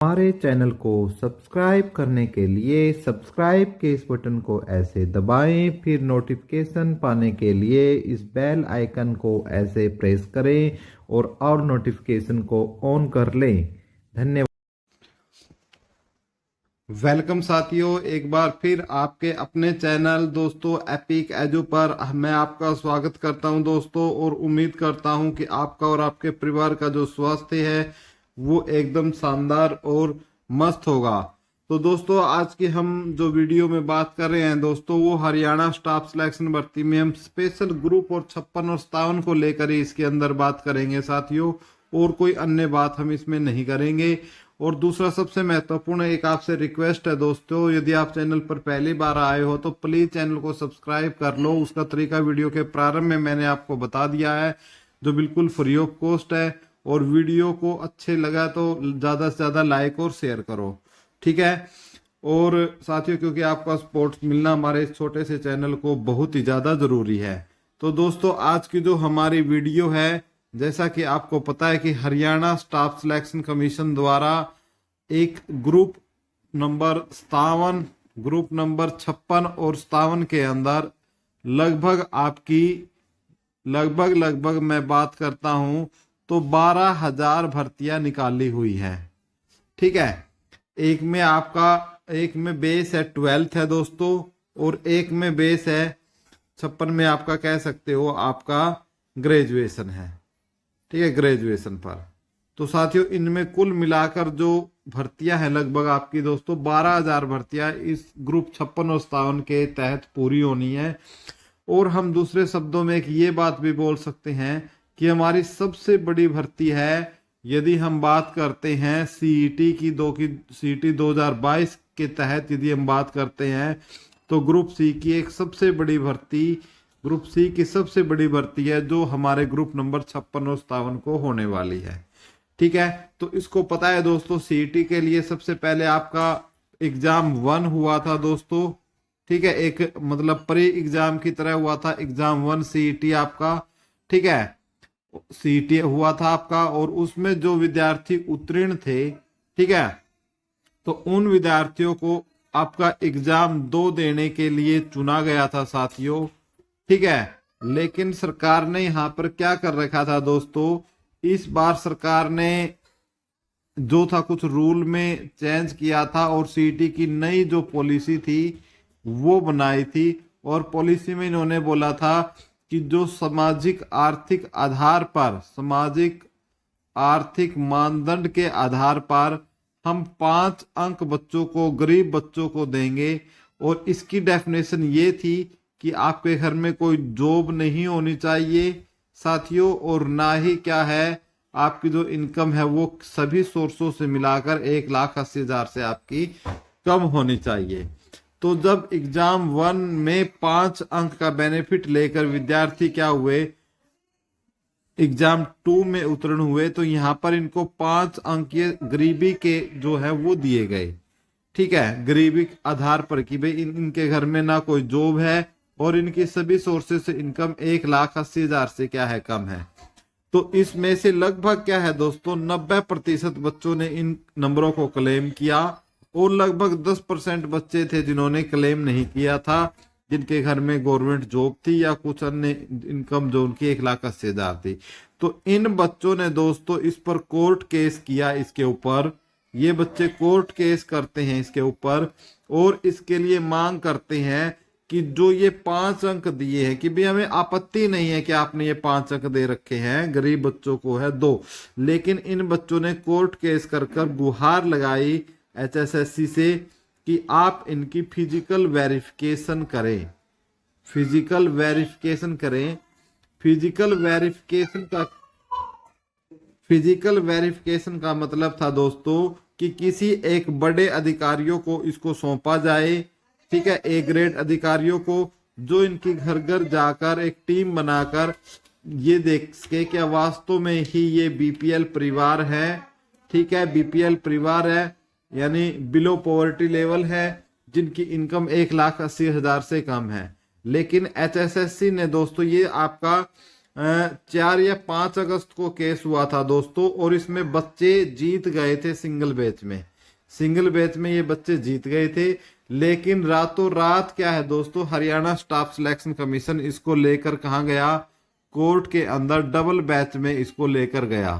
हमारे चैनल को सब्सक्राइब करने के लिए सब्सक्राइब के इस बटन को ऐसे दबाएं, फिर नोटिफिकेशन पाने के लिए इस बेल आइकन को ऐसे प्रेस करें और नोटिफिकेशन को ऑन कर लें। धन्यवाद। वेलकम साथियों, एक बार फिर आपके अपने चैनल दोस्तों एपिक एजू पर मैं आपका स्वागत करता हूं दोस्तों, और उम्मीद करता हूं कि आपका और आपके परिवार का जो स्वास्थ्य है वो एकदम शानदार और मस्त होगा। तो दोस्तों आज की हम जो वीडियो में बात कर रहे हैं दोस्तों, वो हरियाणा स्टाफ सिलेक्शन भर्ती में हम स्पेशल ग्रुप और 56 और 57 को लेकर ही इसके अंदर बात करेंगे साथियों, और कोई अन्य बात हम इसमें नहीं करेंगे। और दूसरा सबसे महत्वपूर्ण एक आपसे रिक्वेस्ट है दोस्तों, यदि आप चैनल पर पहली बार आए हो तो प्लीज चैनल को सब्सक्राइब कर लो। उसका तरीका वीडियो के प्रारंभ में मैंने आपको बता दिया है, जो बिल्कुल फ्री ऑफ कॉस्ट है। और वीडियो को अच्छे लगा तो ज्यादा से ज्यादा लाइक और शेयर करो, ठीक है। और साथियों, क्योंकि आपका सपोर्ट मिलना हमारे इस छोटे से चैनल को बहुत ही ज्यादा जरूरी है। तो दोस्तों आज की जो हमारी वीडियो है, जैसा कि आपको पता है कि हरियाणा स्टाफ सिलेक्शन कमीशन द्वारा एक ग्रुप नंबर 57, ग्रुप नंबर 56 और 57 के अंदर लगभग मैं बात करता हूं तो 12,000 भर्तियां निकाली हुई है, ठीक है। एक में बेस है 12th है दोस्तों, और एक में बेस है 56 में आपका कह सकते हो आपका ग्रेजुएशन है, ठीक है, ग्रेजुएशन पर। तो साथियों इनमें कुल मिलाकर जो भर्तियां हैं लगभग आपकी दोस्तों 12,000 भर्तियां इस ग्रुप 56 और 57 के तहत पूरी होनी है। और हम दूसरे शब्दों में एक ये बात भी बोल सकते हैं कि हमारी सबसे बड़ी भर्ती है, यदि हम बात करते हैं सीईटी की सीईटी 2022 के तहत यदि हम बात करते हैं तो ग्रुप सी की एक सबसे बड़ी भर्ती, ग्रुप सी की सबसे बड़ी भर्ती है जो हमारे ग्रुप नंबर 56 और 57 को होने वाली है, ठीक है। तो इसको पता है दोस्तों, सीईटी के लिए सबसे पहले आपका एग्जाम 1 हुआ था दोस्तों, ठीक है, एक मतलब प्री एग्जाम की तरह हुआ था एग्जाम 1 सीईटी आपका, ठीक है, सीईटी हुआ था आपका। और उसमें जो विद्यार्थी उत्तीर्ण थे, ठीक है, तो उन विद्यार्थियों को आपका एग्जाम 2 देने के लिए चुना गया था साथियों, ठीक है। लेकिन सरकार ने यहां पर क्या कर रखा था दोस्तों, इस बार सरकार ने जो था कुछ रूल में चेंज किया था, और सीईटी की नई जो पॉलिसी थी वो बनाई थी। और पॉलिसी में इन्होंने बोला था कि जो सामाजिक आर्थिक आधार पर, सामाजिक आर्थिक मानदंड के आधार पर हम 5 अंक बच्चों को, गरीब बच्चों को देंगे। और इसकी डेफिनेशन ये थी कि आपके घर में कोई जॉब नहीं होनी चाहिए साथियों, और ना ही क्या है आपकी जो इनकम है वो सभी सोर्सों से मिलाकर 1,80,000 से आपकी कम होनी चाहिए। तो जब एग्जाम 1 में 5 अंक का बेनिफिट लेकर विद्यार्थी क्या हुए, एग्जाम 2 में उत्तीर्ण हुए, तो यहां पर इनको 5 अंकीय गरीबी के जो है वो दिए गए, ठीक है, गरीबी आधार पर कि भाई इनके घर में ना कोई जॉब है और इनकी सभी सोर्सेज से इनकम 1,80,000 से क्या है कम है। तो इसमें से लगभग क्या है दोस्तों 90% बच्चों ने इन नंबरों को क्लेम किया, और लगभग 10% बच्चे थे जिन्होंने क्लेम नहीं किया था, जिनके घर में गवर्नमेंट जॉब थी या कुछ अन्य इनकम जो उनकी 1,80,000 थी। तो इन बच्चों ने दोस्तों इस पर कोर्ट केस किया, इसके ऊपर ये बच्चे कोर्ट केस करते हैं इसके ऊपर, और इसके लिए मांग करते हैं कि जो ये 5 अंक दिए हैं, कि भी हमें आपत्ति नहीं है कि आपने ये 5 अंक दे रखे हैं, गरीब बच्चों को है 2, लेकिन इन बच्चों ने कोर्ट केस कर गुहार लगाई एचएसएससी से कि आप इनकी फिजिकल वेरिफिकेशन करें, फिजिकल वेरिफिकेशन करें। फिजिकल वेरिफिकेशन का मतलब था दोस्तों कि किसी एक बड़े अधिकारियों को इसको सौंपा जाए, ठीक है, ए ग्रेड अधिकारियों को, जो इनकी घर घर जाकर एक टीम बनाकर ये देख के क्या वास्तव में ही ये बीपीएल परिवार है, ठीक है, बीपीएल परिवार है यानी बिलो पॉवर्टी लेवल है, जिनकी इनकम 1,80,000 से कम है। लेकिन एचएसएससी ने दोस्तों ये आपका 4 या 5 अगस्त को केस हुआ था दोस्तों, और इसमें बच्चे जीत गए थे सिंगल बैच में। सिंगल बैच में ये बच्चे जीत गए थे, लेकिन रातों रात क्या है दोस्तों, हरियाणा स्टाफ सिलेक्शन कमीशन इसको लेकर कहाँ गया, कोर्ट के अंदर डबल बैच में इसको लेकर गया।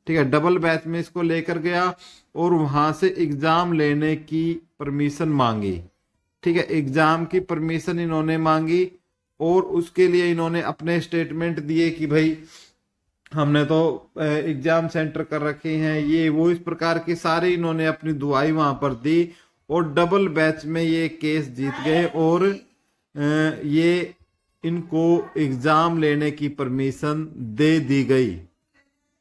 ठीक है, डबल बैच में इसको लेकर गया और वहां से एग्जाम लेने की परमिशन मांगी। ठीक है, एग्जाम की परमिशन इन्होंने मांगी और उसके लिए इन्होंने अपने स्टेटमेंट दिए कि भाई हमने तो एग्जाम सेंटर कर रखे हैं, ये वो, इस प्रकार की सारी इन्होंने अपनी दुआई वहां पर दी और डबल बैच में ये केस जीत गए और ये इनको एग्जाम लेने की परमिशन दे दी गई।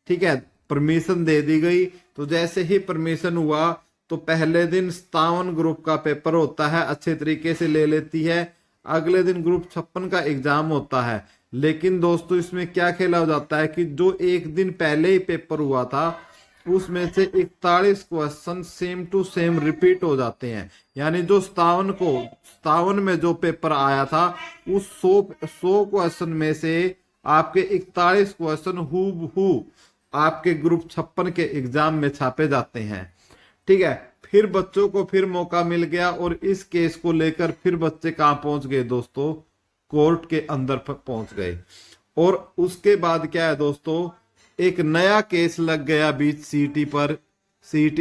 ठीक है, परमिशन दे दी गई। तो जैसे ही परमिशन हुआ तो पहले दिन 57 ग्रुप का पेपर होता है, अच्छे तरीके से ले लेती है। अगले दिन ग्रुप 56 का एग्जाम होता है। लेकिन दोस्तों इसमें क्या खेला हो जाता है कि जो एक दिन पहले ही पेपर हुआ था उसमें से 41 question same to same repeat हो जाते हैं। यानी जो 57 में जो पेपर आया था उस 100 क्वेश्चन में से आपके 41 क्वेश्चन हूबहू आपके ग्रुप 56 के एग्जाम में छापे जाते हैं। ठीक है, फिर बच्चों को फिर मौका मिल गया और इस केस को लेकर फिर बच्चे कहां पहुंच गए दोस्तों, कोर्ट के अंदर पहुंच गए। और उसके बाद क्या है दोस्तों, एक नया केस लग गया बीच सीटी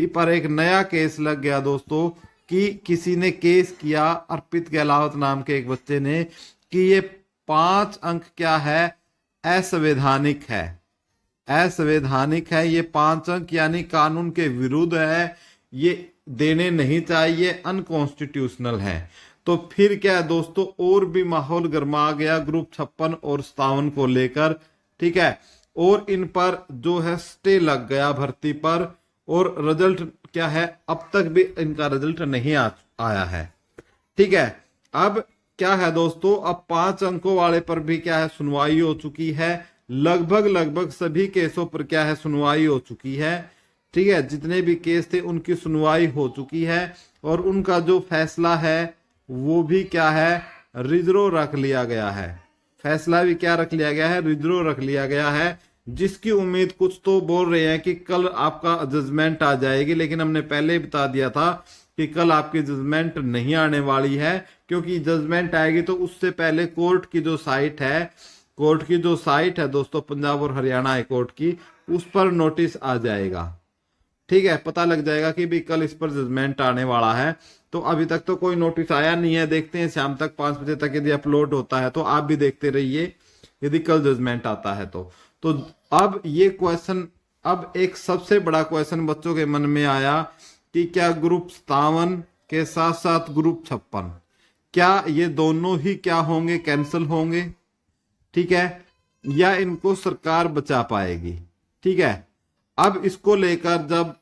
पर एक नया केस लग गया दोस्तों कि किसी ने केस किया, अर्पित गहलावत नाम के एक बच्चे ने, कि ये 5 अंक क्या है, असंवैधानिक है। असंवैधानिक है ये 5 अंक, यानी कानून के विरुद्ध है, ये देने नहीं चाहिए, अनकॉन्स्टिट्यूशनल है। तो फिर क्या है दोस्तों, और भी माहौल गर्मा गया ग्रुप 56 और 57 को लेकर। ठीक है, और इन पर जो है स्टे लग गया भर्ती पर, और रिजल्ट क्या है, अब तक भी इनका रिजल्ट नहीं आया है। ठीक है, अब क्या है दोस्तों, अब 5 अंकों वाले पर भी क्या है, सुनवाई हो चुकी है। लगभग सभी केसों पर क्या है, सुनवाई हो चुकी है। ठीक है, जितने भी केस थे उनकी सुनवाई हो चुकी है और उनका जो फैसला है वो भी क्या है, रिजर्व रख लिया गया है। फैसला भी क्या रख लिया गया है, रिजर्व रख लिया गया है। जिसकी उम्मीद कुछ तो बोल रहे हैं कि कल आपका जजमेंट आ जाएगी, लेकिन हमने पहले ही बता दिया था कि कल आपकी जजमेंट नहीं आने वाली है, क्योंकि जजमेंट आएगी तो उससे पहले कोर्ट की जो साइट है दोस्तों, पंजाब और हरियाणा हाई कोर्ट की, उस पर नोटिस आ जाएगा। ठीक है, पता लग जाएगा कि भी कल इस पर जजमेंट आने वाला है। तो अभी तक तो कोई नोटिस आया नहीं है, देखते हैं शाम तक 5 बजे तक यदि अपलोड होता है तो आप भी देखते रहिए, यदि कल जजमेंट आता है तो अब ये क्वेश्चन, अब एक सबसे बड़ा क्वेश्चन बच्चों के मन में आया कि क्या ग्रुप 57 के साथ साथ ग्रुप 56 क्या ये दोनों ही क्या होंगे, कैंसिल होंगे। ठीक है, या इनको सरकार बचा पाएगी। ठीक है, अब इसको लेकर जब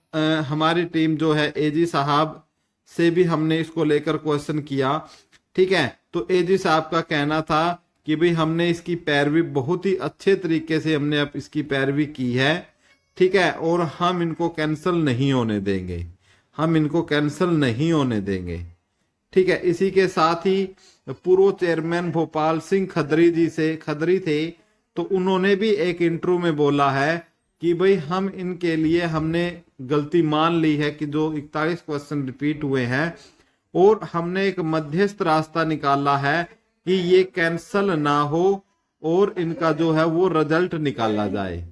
हमारी टीम जो है एजी साहब से भी हमने इसको लेकर क्वेश्चन किया। ठीक है, तो एजी साहब का कहना था कि भाई हमने इसकी पैरवी बहुत ही अच्छे तरीके से हमने अब इसकी पैरवी की है। ठीक है, और हम इनको कैंसिल नहीं होने देंगे, हम इनको कैंसिल नहीं होने देंगे। ठीक है, इसी के साथ ही पूर्व चेयरमैन भोपाल सिंह खदरी थे, तो उन्होंने भी एक इंटरव्यू में बोला है कि भाई हम इनके लिए हमने गलती मान ली है कि जो 41 क्वेश्चन रिपीट हुए हैं, और हमने एक मध्यस्थ रास्ता निकाला है कि ये कैंसल ना हो और इनका जो है वो रिजल्ट निकाला जाए,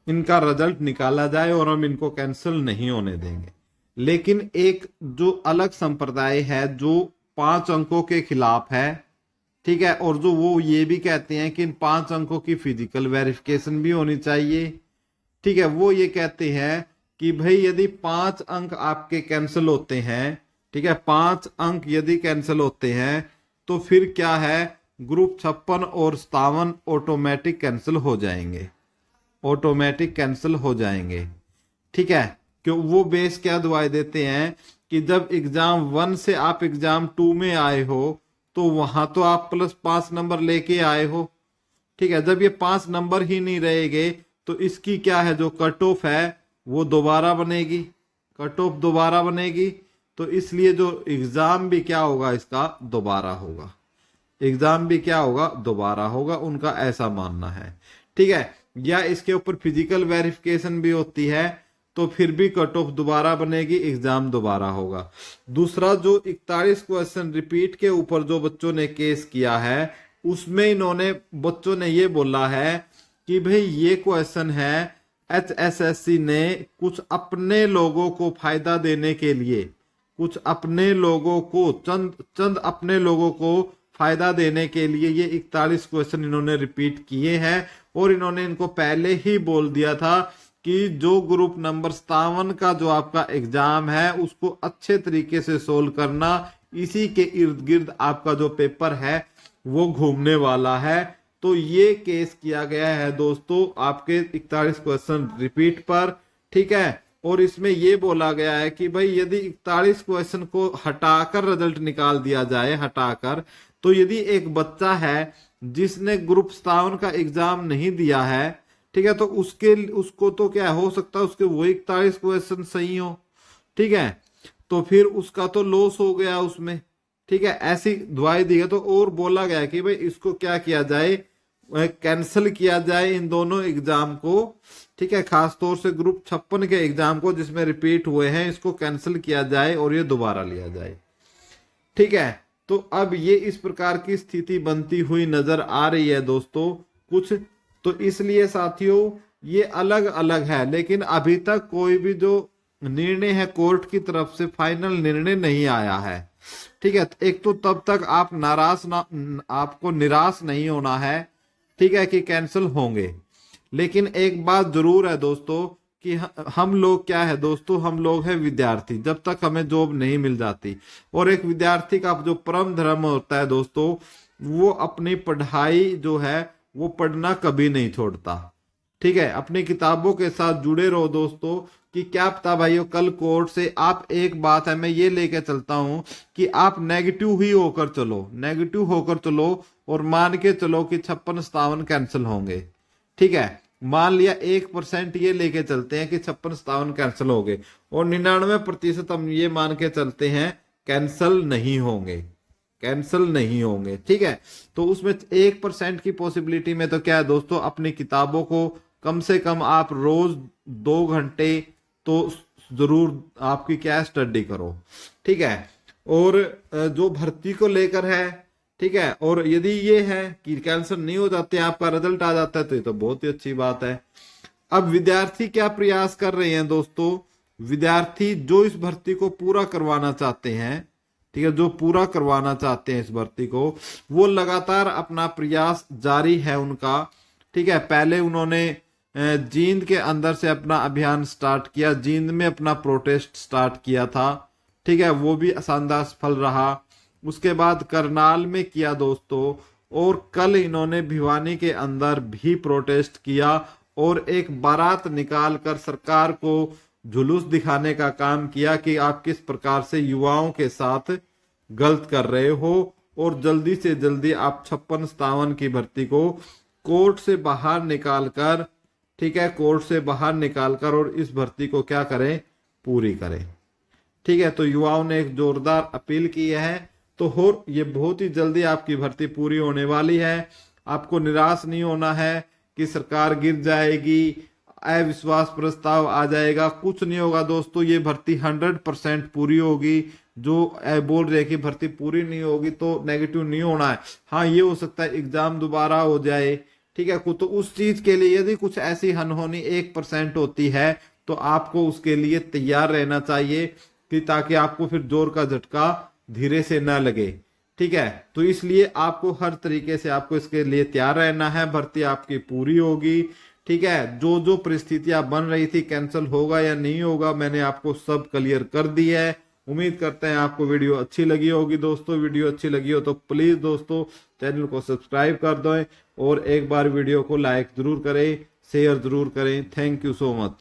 इनका रिजल्ट निकाला जाए और हम इनको कैंसिल नहीं होने देंगे। लेकिन एक जो अलग संप्रदाय है जो 5 अंकों के खिलाफ है, ठीक है, और जो वो ये भी कहते हैं कि इन 5 अंकों की फिजिकल वेरिफिकेशन भी होनी चाहिए। ठीक है, वो ये कहते हैं कि भाई यदि 5 अंक आपके कैंसिल होते हैं, ठीक है, 5 अंक यदि कैंसिल होते हैं तो फिर क्या है, ग्रुप 56 और 57 ऑटोमेटिक कैंसिल हो जाएंगे, ऑटोमेटिक कैंसिल हो जाएंगे। ठीक है, क्यों वो बेस क्या दुआई देते हैं कि जब एग्जाम 1 से आप एग्जाम 2 में आए हो तो वहां तो आप +5 नंबर लेके आए हो। ठीक है, जब ये 5 नंबर ही नहीं रहेंगे तो इसकी क्या है, जो कट ऑफ है वो दोबारा बनेगी, कट ऑफ दोबारा बनेगी। तो इसलिए जो एग्जाम भी क्या होगा, इसका दोबारा होगा। एग्जाम भी क्या होगा, दोबारा होगा, उनका ऐसा मानना है। ठीक है, या इसके ऊपर फिजिकल वेरिफिकेशन भी होती है, तो फिर भी कट ऑफ दोबारा बनेगी, एग्जाम दोबारा होगा। दूसरा, जो 41 क्वेश्चन रिपीट के ऊपर जो बच्चों ने केस किया है, उसमें इन्होंने बच्चों ने ये बोला है कि भाई ये क्वेश्चन है, HSSC ने कुछ अपने लोगों को फायदा देने के लिए, कुछ अपने लोगों को, चंद अपने लोगों को फायदा देने के लिए ये 41 क्वेश्चन इन्होंने रिपीट किए हैं। और इन्होंने इनको पहले ही बोल दिया था कि जो ग्रुप नंबर 57 का जो आपका एग्जाम है उसको अच्छे तरीके से सोल्व करना, इसी के इर्द गिर्द आपका जो पेपर है वो घूमने वाला है। तो ये केस किया गया है दोस्तों आपके 41 क्वेश्चन रिपीट पर। ठीक है, और इसमें ये बोला गया है कि भाई यदि 41 क्वेश्चन को हटाकर रिजल्ट निकाल दिया जाए, हटाकर, तो यदि एक बच्चा है जिसने ग्रुप 57 का एग्जाम नहीं दिया है, ठीक है, तो उसको तो क्या हो सकता है, उसके वो 41 क्वेश्चन सही हो। ठीक है, तो फिर उसका तो लॉस हो गया उसमें। ठीक है, ऐसी दुआई दी गई। तो और बोला गया कि भाई इसको क्या किया जाए, कैंसिल किया जाए इन दोनों एग्जाम को। ठीक है, खासतौर से ग्रुप 56 के एग्जाम को जिसमें रिपीट हुए हैं, इसको कैंसिल किया जाए और ये दोबारा लिया जाए। ठीक है, तो अब ये इस प्रकार की स्थिति बनती हुई नजर आ रही है दोस्तों कुछ। तो इसलिए साथियों ये अलग अलग है, लेकिन अभी तक कोई भी जो निर्णय है कोर्ट की तरफ से फाइनल निर्णय नहीं आया है। ठीक है, एक तो तब तक आपको निराश नहीं होना है, ठीक है, कि कैंसिल होंगे। लेकिन एक बात जरूर है दोस्तों कि हम लोग क्या है दोस्तों, हम लोग हैं विद्यार्थी, जब तक हमें जॉब नहीं मिल जाती। और एक विद्यार्थी का जो परम धर्म होता है दोस्तों, वो अपनी पढ़ाई जो है वो पढ़ना कभी नहीं छोड़ता। ठीक है, अपनी किताबों के साथ जुड़े रहो दोस्तों, कि क्या पता भाइयों कल कोर्ट से आप, एक बात है मैं ये लेके चलता हूं कि आप नेगेटिव ही होकर चलो, नेगेटिव होकर चलो और मान के चलो कि 56-57 कैंसिल होंगे। ठीक है, मान लिया 1% ये लेके चलते हैं कि 56-57 कैंसिल हो गए, और 99% हम ये मान के चलते हैं कैंसिल नहीं होंगे, कैंसिल नहीं होंगे। ठीक है, तो उसमें 1% की पॉसिबिलिटी में तो क्या है दोस्तों, अपनी किताबों को कम से कम आप रोज 2 घंटे तो जरूर आपकी क्या स्टडी करो। ठीक है, और जो भर्ती को लेकर है, ठीक है, और यदि ये है कि कैंसिल नहीं हो जाते, आपका रिजल्ट आ जाता है, तो ये तो बहुत ही अच्छी बात है। अब विद्यार्थी क्या प्रयास कर रहे हैं दोस्तों, विद्यार्थी जो इस भर्ती को पूरा करवाना चाहते हैं, ठीक है, जो पूरा करवाना चाहते हैं इस भर्ती को, वो लगातार अपना प्रयास जारी है उनका। ठीक है, पहले उन्होंने जींद के अंदर से अपना अभियान स्टार्ट किया, जींद में अपना प्रोटेस्ट स्टार्ट किया था। ठीक है, वो भी शानदार सफल रहा। उसके बाद करनाल में किया दोस्तों, और कल इन्होंने भिवानी के अंदर भी प्रोटेस्ट किया और एक बारात निकाल कर सरकार को जुलूस दिखाने का काम किया कि आप किस प्रकार से युवाओं के साथ गलत कर रहे हो, और जल्दी से जल्दी आप 56-57 की भर्ती को कोर्ट से बाहर निकाल कर, ठीक है, कोर्ट से बाहर निकाल कर और इस भर्ती को क्या करें, पूरी करें। ठीक है, तो युवाओं ने एक जोरदार अपील की है। तो हो ये बहुत ही जल्दी आपकी भर्ती पूरी होने वाली है। आपको निराश नहीं होना है कि सरकार गिर जाएगी, अविश्वास प्रस्ताव आ जाएगा, कुछ नहीं होगा दोस्तों। ये भर्ती 100% पूरी होगी। जो बोल रहे कि भर्ती पूरी नहीं होगी तो नेगेटिव नहीं होना है। हाँ, ये हो सकता है एग्जाम दोबारा हो जाए, ठीक है, तो उस चीज के लिए यदि कुछ ऐसी अनहोनी 1% होती है तो आपको उसके लिए तैयार रहना चाहिए, कि ताकि आपको फिर जोर का झटका धीरे से ना लगे। ठीक है, तो इसलिए आपको हर तरीके से आपको इसके लिए तैयार रहना है। भर्ती आपकी पूरी होगी। ठीक है, जो जो परिस्थितियां बन रही थी कैंसिल होगा या नहीं होगा, मैंने आपको सब क्लियर कर दी है। उम्मीद करते हैं आपको वीडियो अच्छी लगी होगी दोस्तों। वीडियो अच्छी लगी हो तो प्लीज दोस्तों चैनल को सब्सक्राइब कर दें और एक बार वीडियो को लाइक जरूर करें, शेयर जरूर करें। Thank you so much.